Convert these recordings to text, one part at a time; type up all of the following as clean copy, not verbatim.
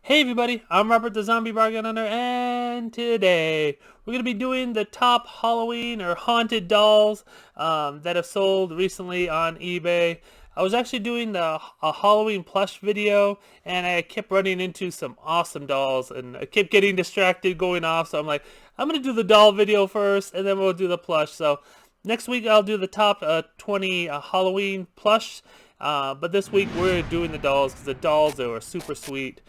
Hey everybody, I'm Robert the Zombiebargainhunter, and today we're going to be doing the top Halloween or haunted dolls that have sold recently on eBay. I was actually doing a Halloween plush video, and I kept running into some awesome dolls, and I kept getting distracted going off, so I'm like, I'm going to do the doll video first, and then we'll do the plush. So next week I'll do the top 20 Halloween plush, but this week we're doing the dolls because the dolls, they were super sweet.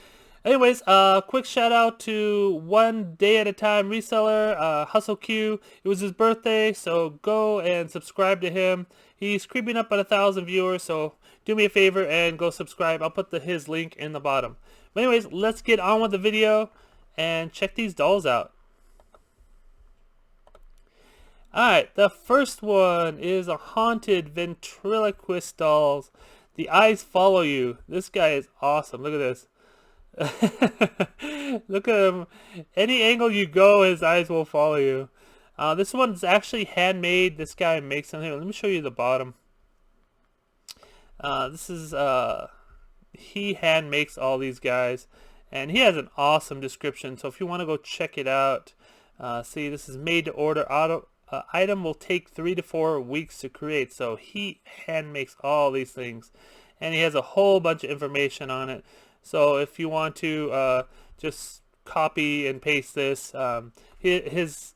Anyways, quick shout out to One Day at a Time reseller, Hustle Q. It was his birthday, so go and subscribe to him. He's creeping up on 1,000 viewers, so do me a favor and go subscribe. I'll put his link in the bottom. But anyways, let's get on with the video and check these dolls out. Alright, the first one is a haunted ventriloquist dolls. The eyes follow you. This guy is awesome. Look at this. Look at him. Any angle you go, his eyes will follow you. This one's actually handmade. This guy makes them. Here, let me show you the bottom. This is he hand makes all these guys, and he has an awesome description. So if you want to go check it out, see, this is made to order. Item will take 3 to 4 weeks to create. So he hand makes all these things, and he has a whole bunch of information on it. So if you want to just copy and paste this, his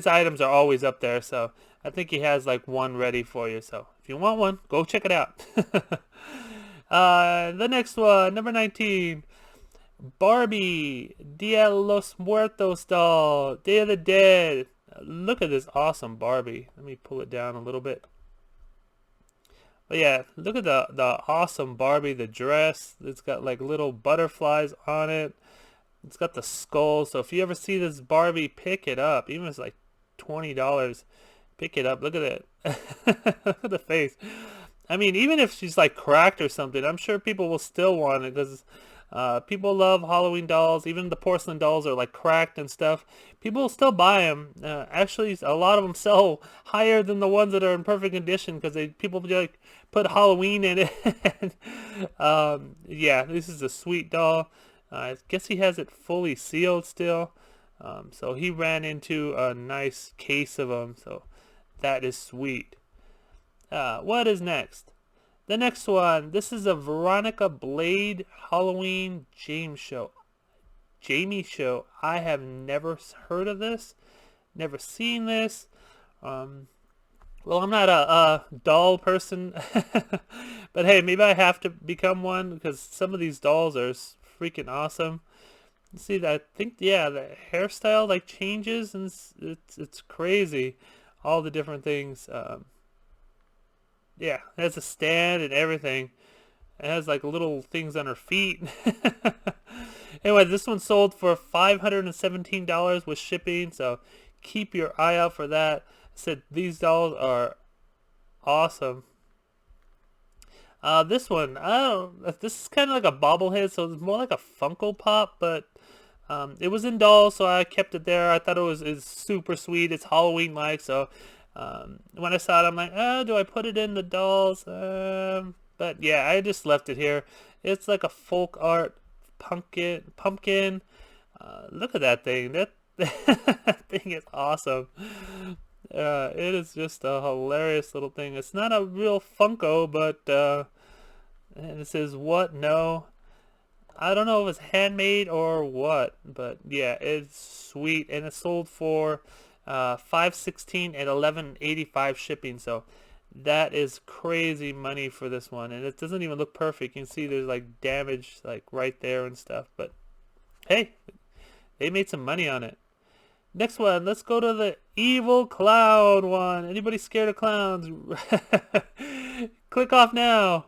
items are always up there. So I think he has like one ready for you. So if you want one, go check it out. The next one, number 19, Barbie, Dia los Muertos doll, Day of the Dead. Look at this awesome Barbie. Let me pull it down a little bit. But yeah, look at the awesome Barbie, the dress. It's got like little butterflies on it. It's got the skull. So if you ever see this Barbie, pick it up. Even if it's like $20, pick it up. Look at it. Look at the face. I mean, even if she's like cracked or something, I'm sure people will still want it because people love Halloween dolls. Even the porcelain dolls are like cracked and stuff. People will still buy them. Actually, a lot of them sell higher than the ones that are in perfect condition because people like put Halloween in it. Yeah, this is a sweet doll. I guess he has it fully sealed still. So he ran into a nice case of them. So that is sweet. What is next? The next one, this is a Veronica Blade Halloween Jamie show. I have never heard of this, never seen this. Well, I'm not a doll person, but hey, maybe I have to become one because some of these dolls are freaking awesome. See that? I think, yeah, the hairstyle like changes and it's crazy, all the different things. Yeah, it has a stand and everything. It has like little things on her feet. Anyway, this one sold for $517 with shipping, so keep your eye out for that. I said these dolls are awesome. This one, I don't. This is kind of like a bobblehead, so it's more like a Funko Pop, but it was in dolls, so I kept it there. I thought it's super sweet. It's Halloween-like, so when I saw it, I'm like, oh, do I put it in the dolls? But yeah, I just left it here. It's like a folk art pumpkin. Look at that thing. That thing is awesome. It is just a hilarious little thing. It's not a real Funko, but and it says what? No. I don't know if it's handmade or what, but yeah, it's sweet, and it sold for $516 and $11.85 shipping. So that is crazy money for this one, and it doesn't even look perfect. You can see there's like damage like right there and stuff, but hey, they made some money on it. Next one, let's go to the evil clown one. Anybody scared of clowns? Click off now.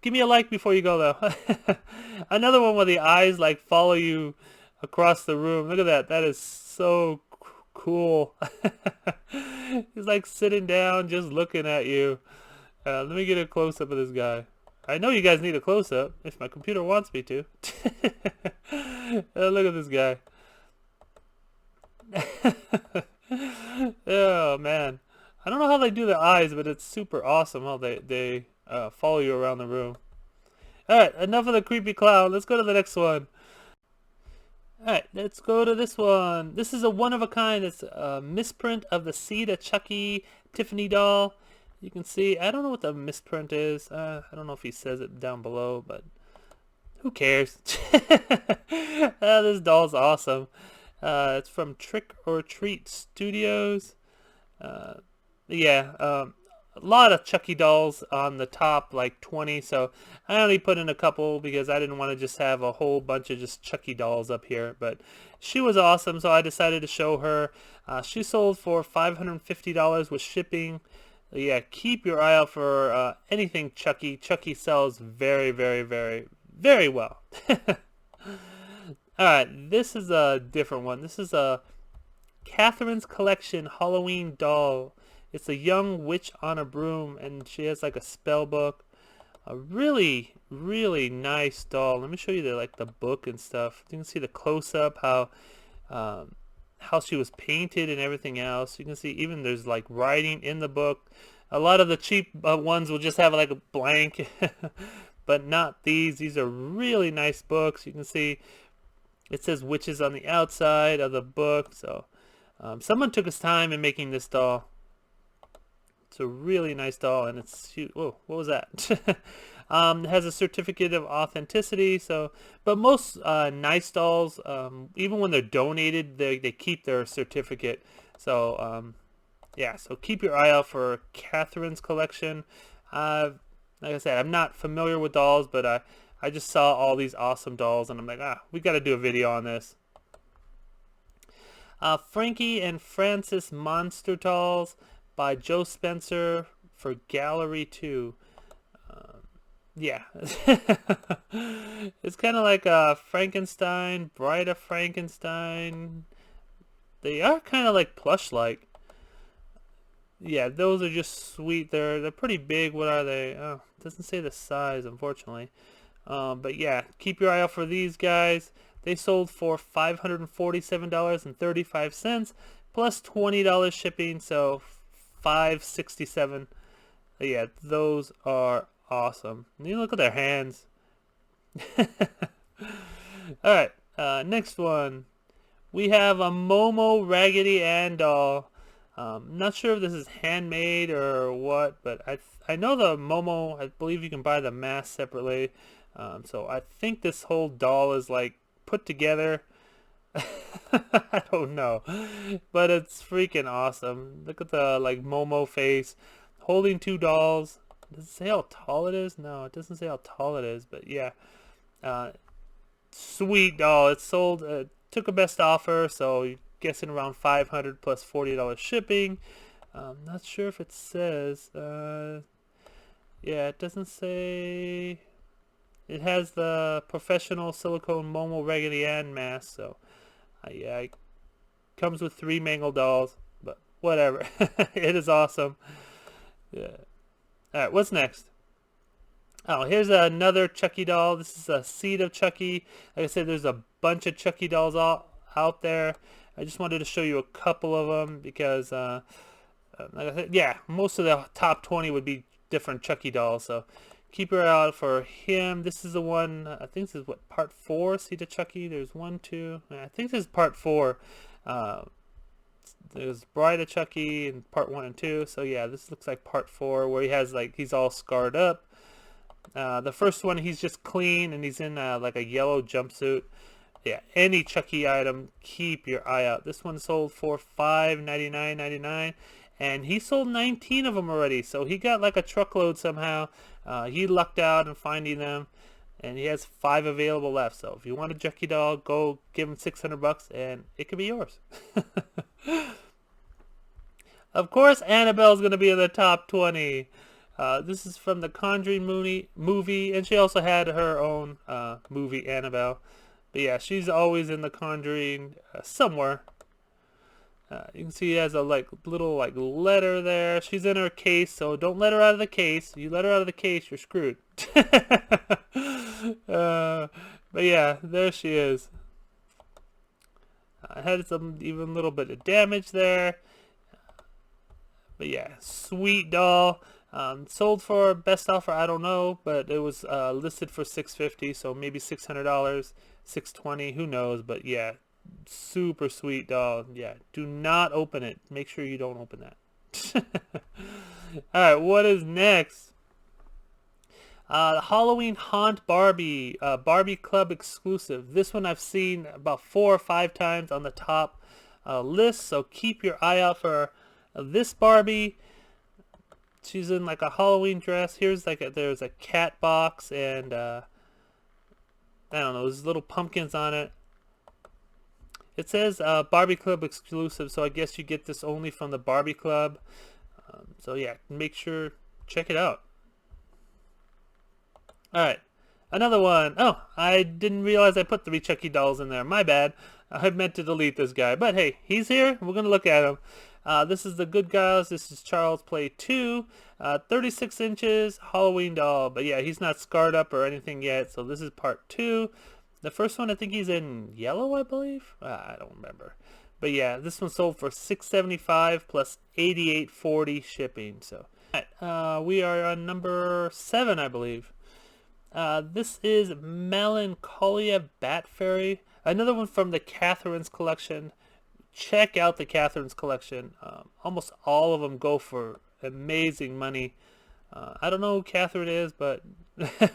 Give me a like before you go though. Another one where the eyes like follow you across the room. Look at that. That is so cool. He's like sitting down just looking at you. Let me get a close-up of this guy. I know you guys need a close-up if my computer wants me to. Look at this guy. Oh man, I don't know how they do the eyes, but it's super awesome how they follow you around the room. Alright, enough of the creepy clown. Let's go to the next one. Alright, let's go to this one. This is a one-of-a-kind. It's a misprint of the Seed of Chucky Tiffany doll. You can see, I don't know what the misprint is. I don't know if he says it down below, but who cares? This doll's awesome. It's from Trick or Treat Studios. Yeah, a lot of Chucky dolls on the top, like 20, so I only put in a couple because I didn't want to just have a whole bunch of just Chucky dolls up here, but she was awesome, so I decided to show her. She sold for $550 with shipping. Yeah, keep your eye out for anything Chucky. Chucky sells very, very, very, very well. Alright, this is a different one. This is a Catherine's Collection Halloween doll. It's a young witch on a broom, and she has like a spell book. A really, really nice doll. Let me show you the book and stuff. You can see the close-up, how she was painted and everything else. You can see even there's like writing in the book. A lot of the cheap ones will just have like a blank, but not these. These are really nice books. You can see it says witches on the outside of the book. So someone took his time in making this doll. It's a really nice doll, and it's, whoa, what was that? It has a certificate of authenticity. So, but most nice dolls, even when they're donated, they keep their certificate. So yeah, so keep your eye out for Catherine's Collection. Like I said, I'm not familiar with dolls, but I just saw all these awesome dolls, and I'm like, we got to do a video on this. Frankie and Francis Monster Dolls by Joe Spencer for Gallery 2. Yeah. It's kind of like Frankenstein, Bride of Frankenstein. They are kind of like Plush-like. Yeah, those are just sweet. They're pretty big. What are they? Oh, it doesn't say the size, unfortunately. But yeah, keep your eye out for these guys. They sold for $547.35 plus $20 shipping, so $567. Yeah, those are awesome. You look at their hands. Alright, next one. We have a Momo Raggedy Ann doll. Not sure if this is handmade or what, but I know the Momo, I believe you can buy the mask separately. So I think this whole doll is like put together. I don't know, but it's freaking awesome. Look at the like Momo face holding two dolls. Does it say how tall it is? No, it doesn't say how tall it is, but yeah, sweet doll. It sold, took a best offer, so you're guessing around $500 plus $40 shipping. Not sure if it says, yeah, it doesn't say. It has the professional silicone Momo Raggedy Ann mask, so yeah, it comes with 3 mangled dolls, but whatever. It is awesome. Yeah. Alright, what's next? Oh, here's another Chucky doll. This is a Seed of Chucky. Like I said, there's a bunch of Chucky dolls out there. I just wanted to show you a couple of them because, like I said, yeah, most of the top 20 would be different Chucky dolls, so keep your eye out for him. This is the one, I think this is what, part 4, Seed of Chucky. There's 1, 2, I think this is part 4. There's Bride of Chucky in part 1 and 2. So yeah, this looks like part 4 where he has like, he's all scarred up. The first one, he's just clean and he's in like a yellow jumpsuit. Yeah, any Chucky item, keep your eye out. This one sold for $599.99. And he sold 19 of them already, so he got like a truckload somehow. He lucked out in finding them, and he has 5 available left. So if you want a Chucky doll, go give him $600 and it could be yours. Of course, Annabelle's going to be in the top 20. This is from the Conjuring movie, and she also had her own movie, Annabelle. But yeah, she's always in the Conjuring somewhere. You can see he has a little letter there. She's in her case, so don't let her out of the case. You let her out of the case, you're screwed. But yeah, there she is. I had some even a little bit of damage there. But yeah, sweet doll. Sold for best offer, I don't know, but it was listed for $650, so maybe $600, $620, who knows? But yeah, super sweet doll. Yeah, do not open it. Make sure you don't open that. All right, what is next? The Halloween Haunt Barbie, Barbie Club exclusive. This one I've seen about 4 or 5 times on the top list, so keep your eye out for this Barbie. She's in like a Halloween dress. Here's like there's a cat box and I don't know, there's little pumpkins on it. It says Barbie Club exclusive, so I guess you get this only from the Barbie Club. So yeah, make sure check it out. All right, another one. Oh, I didn't realize I put 3 Chucky dolls in there. My bad. I meant to delete this guy, but hey, he's here. We're gonna look at him. This is the Good Guys. This is Charles Play 2, 36 inches Halloween doll. But yeah, he's not scarred up or anything yet. So this is part 2. The first one, I think he's in yellow, I believe. I don't remember. But yeah, this one sold for $675 plus $88.40 shipping. So we are on number 7, I believe. This is Melancholia Bat Fairy. Another one from the Catherine's collection. Check out the Catherine's collection. Almost all of them go for amazing money. I don't know who Catherine is, but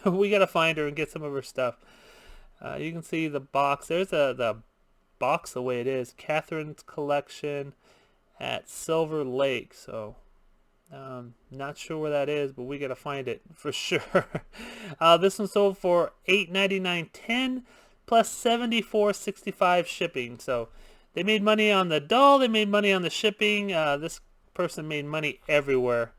we gotta find her and get some of her stuff. You can see the box. There's the box the way it is. Catherine's collection at Silver Lake. So not sure where that is, but we gotta find it for sure. This one sold for $899.10 plus $74.65 shipping. So they made money on the doll. They made money on the shipping. This person made money everywhere.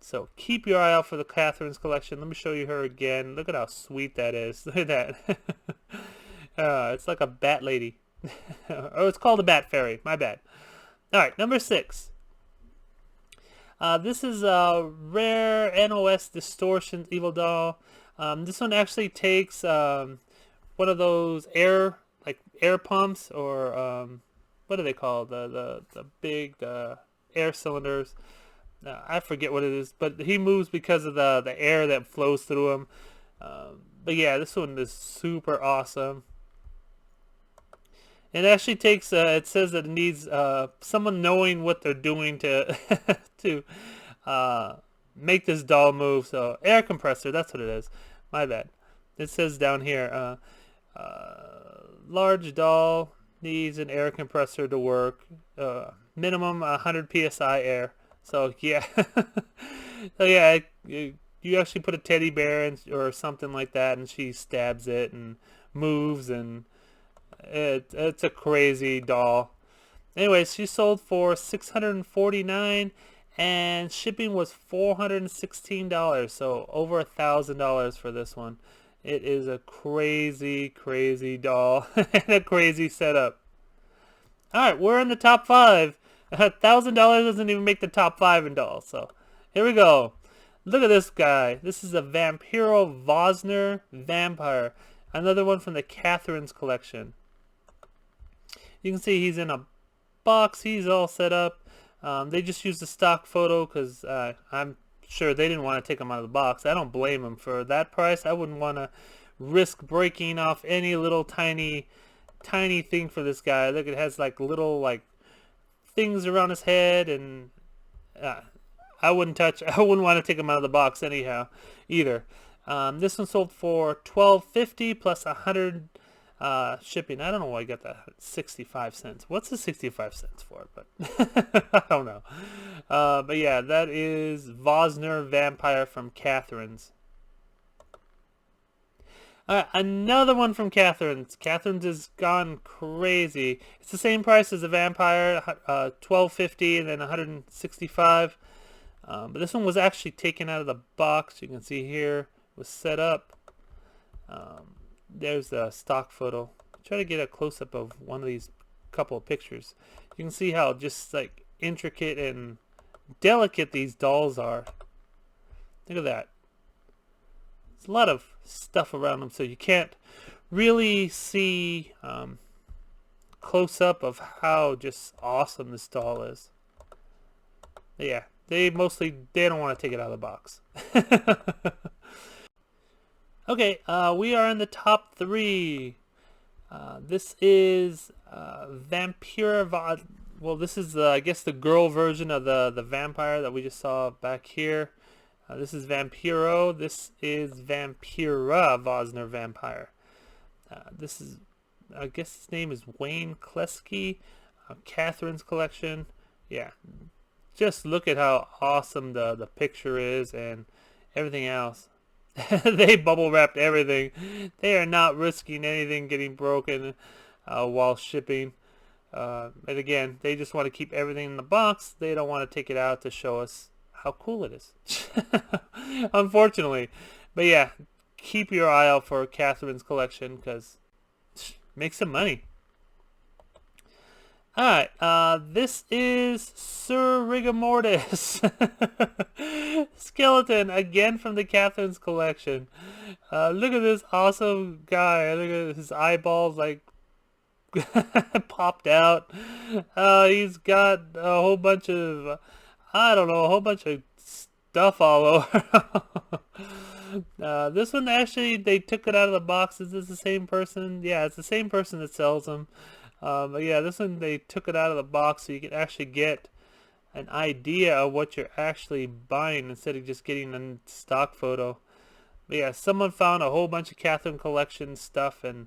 So keep your eye out for the Catherine's collection. Let me show you her again. Look at how sweet that is. Look at that. It's like a bat lady. Oh, it's called a Bat Fairy. My bad. All right, number 6. This is a rare NOS Distortions Evil Doll. This one actually takes one of those air pumps, or what are they called? The big air cylinders. I forget what it is, but he moves because of the air that flows through him. But yeah, this one is super awesome. It actually takes, it says that it needs someone knowing what they're doing to to make this doll move. So air compressor, that's what it is. My bad. It says down here, large doll needs an air compressor to work. Minimum 100 psi air. So yeah, so yeah, you actually put a teddy bear in, or something like that, and she stabs it and moves, and it's a crazy doll. Anyways, she sold for $649, and shipping was $416. So over $1,000 for this one. It is a crazy, crazy doll and a crazy setup. All right, we're in the top 5. $1,000 doesn't even make the top 5 in dolls. So here we go. Look at this guy. This is a Vampiro Vosner Vampire. Another one from the Catherine's collection. You can see he's in a box. He's all set up. They just used a stock photo because I'm sure they didn't want to take him out of the box. I don't blame them for that price. I wouldn't want to risk breaking off any little tiny thing for this guy. Look, it has like little things around his head, and I wouldn't want to take him out of the box anyhow either. This one sold for $12.50 plus 100 shipping. I don't know why I got that 65 cents. What's the 65 cents for? But I don't know. But yeah, that is Vosner Vampire from Catherine's. Another one from Catherine's. Catherine's has gone crazy. It's the same price as a Vampire, $12.50 and then $165. But this one was actually taken out of the box. You can see here it was set up. There's a stock photo. Try to get a close-up of one of these couple of pictures. You can see how just like intricate and delicate these dolls are. Look at that. There's a lot of stuff around them, so you can't really see close-up of how just awesome this doll is. But yeah, they don't want to take it out of the box. Okay, we are in the top 3. This is Vampiro. Well, this is I guess the girl version of the vampire that we just saw back here. This is Vampiro. This is Vampira Vosner Vampire. This is, I guess his name is Wayne Kleski. Catherine's collection. Yeah, just look at how awesome the picture is and everything else. They bubble wrapped everything. They are not risking anything getting broken while shipping. And again, they just want to keep everything in the box. They don't want to take it out to show us how cool it is. Unfortunately. But yeah, keep your eye out for Catherine's collection because make some money. Alright, this is Sir Riga mortis. Skeleton, again from the Catherine's collection. Look at this awesome guy. Look at his eyeballs like popped out. He's got a whole bunch of, I don't know, a whole bunch of stuff all over. This one actually, they took it out of the box. Is this the same person? Yeah, it's the same person that sells them. But yeah, this one they took it out of the box so you can actually get an idea of what you're actually buying instead of just getting a stock photo. But yeah, someone found a whole bunch of Catherine collection stuff and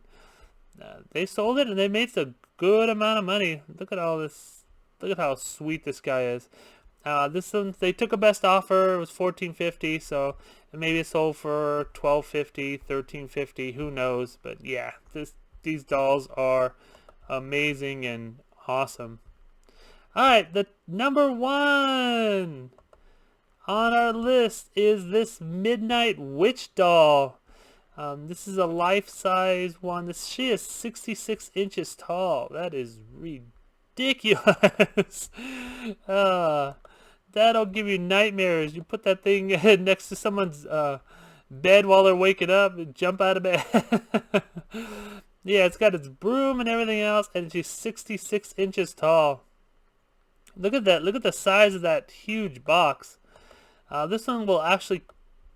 they sold it and they made a good amount of money. Look at all this. Look at how sweet this guy is. This one they took a best offer. It was $14.50, so maybe it sold for $12.50, $13.50. Who knows? But yeah, these dolls are amazing and awesome. Alright, the number 1 on our list is this Midnight Witch doll. This is a life-size one. She is 66 inches tall. That is ridiculous. That'll give you nightmares. You put that thing next to someone's bed while they're waking up and jump out of bed. Yeah, it's got its broom and everything else, and she's 66 inches tall. Look at that. Look at the size of that huge box. This one will actually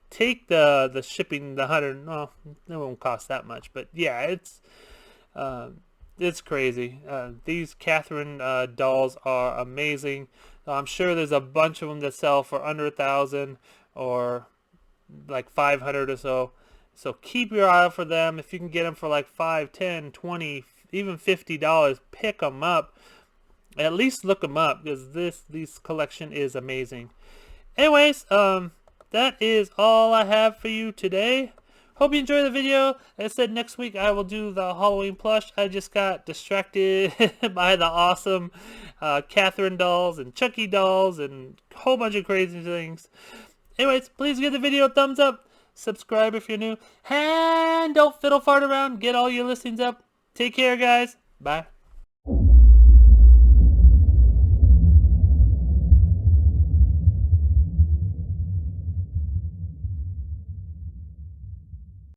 take the shipping, the 100. No, it won't cost that much, but yeah, it's crazy. These Catherine dolls are amazing. I'm sure there's a bunch of them that sell for under 1,000 or like 500 or so. So keep your eye out for them. If you can get them for like $5, $10, $20, even $50, pick them up. At least look them up because this collection is amazing. Anyways, that is all I have for you today. Hope you enjoyed the video. Like I said, next week I will do the Halloween plush. I just got distracted by the awesome Catherine dolls and Chucky dolls and a whole bunch of crazy things. Anyways, please give the video a thumbs up. Subscribe if you're new. And don't fiddle fart around. Get all your listings up. Take care, guys. Bye.